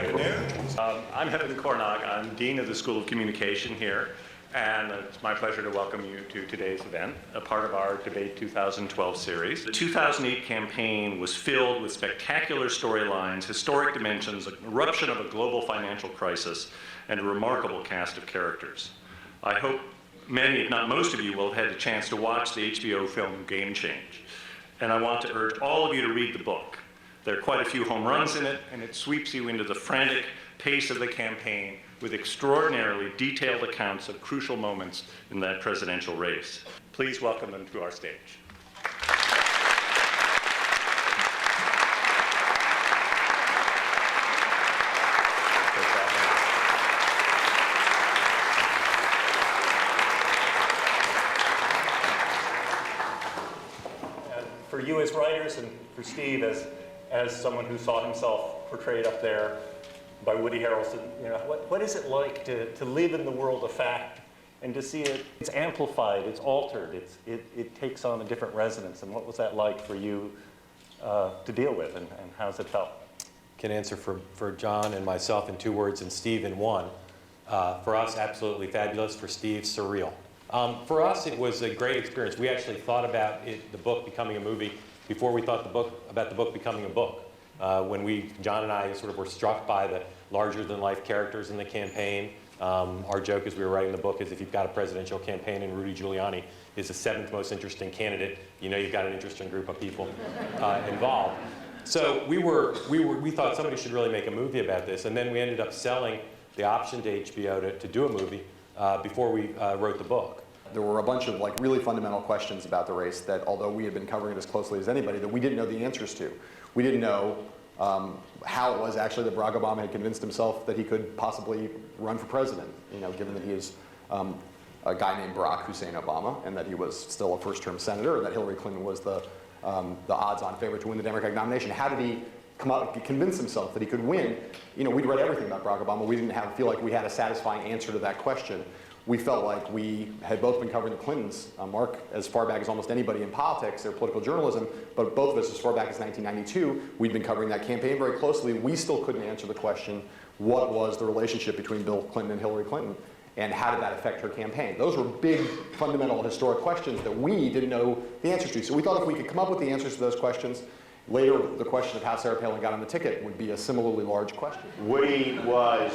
afternoon. I'm Evan Cornog. I'm Dean of the School of Communication here, and it's my pleasure to welcome you to today's event, a part of our Debate 2012 series. The 2008 campaign was filled with spectacular storylines, historic dimensions, an eruption of a global financial crisis, and a remarkable cast of characters. I hope many, if not most of you, will have had a chance to watch the HBO film Game Change. And I want to urge all of you to read the book. There are quite a few home runs in it, and it sweeps you into the frantic pace of the campaign with extraordinarily detailed accounts of crucial moments in that presidential race. Please welcome them to our stage. For you as writers, and for Steve as someone who saw himself portrayed up there by Woody Harrelson, what is it like to live in the world of fact and to see it's amplified, it's altered, it takes on a different resonance, and what was that like for you to deal with, and how's it felt? Can answer for John and myself in 2 words and Steve in 1. For us, absolutely fabulous. For Steve, surreal. For us, it was a great experience. We actually thought about the book becoming a movie before we thought about the book becoming a book. When John and I sort of were struck by the larger-than-life characters in the campaign. Our joke as we were writing the book is if you've got a presidential campaign and Rudy Giuliani is the 7th most interesting candidate, you know you've got an interesting group of people involved. So we thought somebody should really make a movie about this, and then we ended up selling the option to HBO to do a movie before we wrote the book. There were a bunch of really fundamental questions about the race that, although we had been covering it as closely as anybody, that we didn't know the answers to. We didn't know how it was actually that Barack Obama had convinced himself that he could possibly run for president, given that he is a guy named Barack Hussein Obama, and that he was still a first-term senator, and that Hillary Clinton was the odds-on favorite to win the Democratic nomination. How did he come out and convince himself that he could win? We'd read everything about Barack Obama. We didn't feel like we had a satisfying answer to that question. We felt like we had both been covering the Clintons, Mark as far back as almost anybody in politics, their political journalism, but both of us as far back as 1992, we'd been covering that campaign very closely. We still couldn't answer the question, what was the relationship between Bill Clinton and Hillary Clinton, and how did that affect her campaign? Those were big, fundamental, historic questions that we didn't know the answers to. So we thought if we could come up with the answers to those questions, later, the question of how Sarah Palin got on the ticket would be a similarly large question. Woody was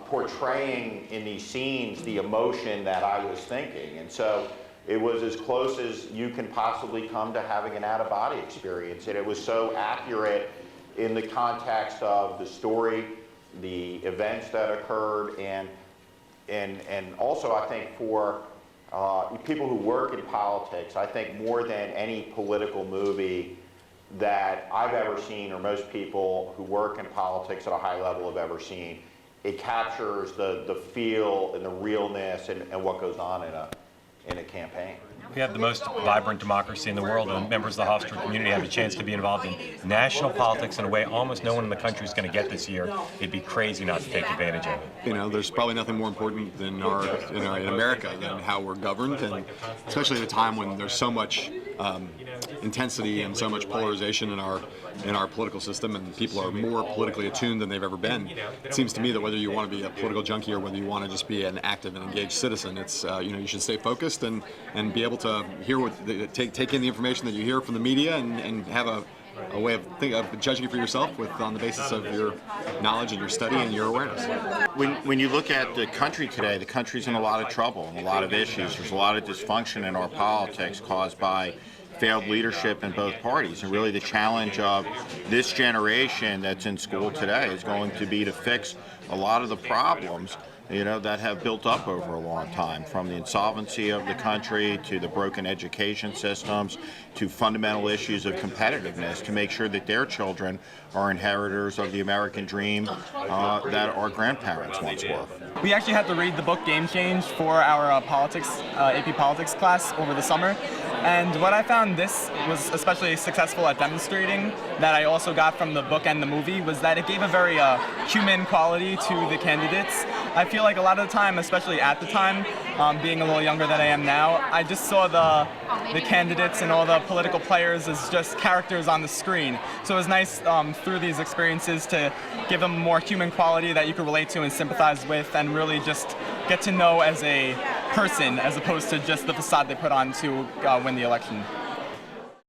portraying in these scenes the emotion that I was thinking, and so it was as close as you can possibly come to having an out-of-body experience, and it was so accurate in the context of the story, the events that occurred, and also I think for people who work in politics, I think more than any political movie that I've ever seen, or most people who work in politics at a high level have ever seen, it captures the feel and the realness and what goes on in a campaign. We have the most vibrant democracy in the world, and members of the Hofstra community have a chance to be involved in national politics in a way almost no one in the country is going to get this year. It'd be crazy not to take advantage of it. There's probably nothing more important than in America than how we're governed, and especially at a time when there's so much intensity and so much polarization in our political system, and people are more politically attuned than they've ever been. It seems to me that whether you want to be a political junkie or whether you want to just be an active and engaged citizen, it's you should stay focused and be able to hear take in the information that you hear from the media and have a way of judging it for yourself on the basis of your knowledge and your study and your awareness. When you look at the country today, the country's in a lot of trouble and a lot of issues. There's a lot of dysfunction in our politics caused by failed leadership in both parties, and really the challenge of this generation that's in school today is going to be to fix a lot of the problems that have built up over a long time, from the insolvency of the country to the broken education systems to fundamental issues of competitiveness, to make sure that their children are inheritors of the American dream that our grandparents once were. We actually had to read the book Game Change for our AP Politics class over the summer, And what I found this was especially successful at demonstrating that I also got from the book and the movie was that it gave a very human quality to the candidates. I feel like a lot of the time, especially at the time, being a little younger than I am now, I just saw the candidates and all the political players as just characters on the screen. So it was nice through these experiences to give them more human quality that you could relate to and sympathize with and really just get to know as a person as opposed to just the facade they put on to win the election.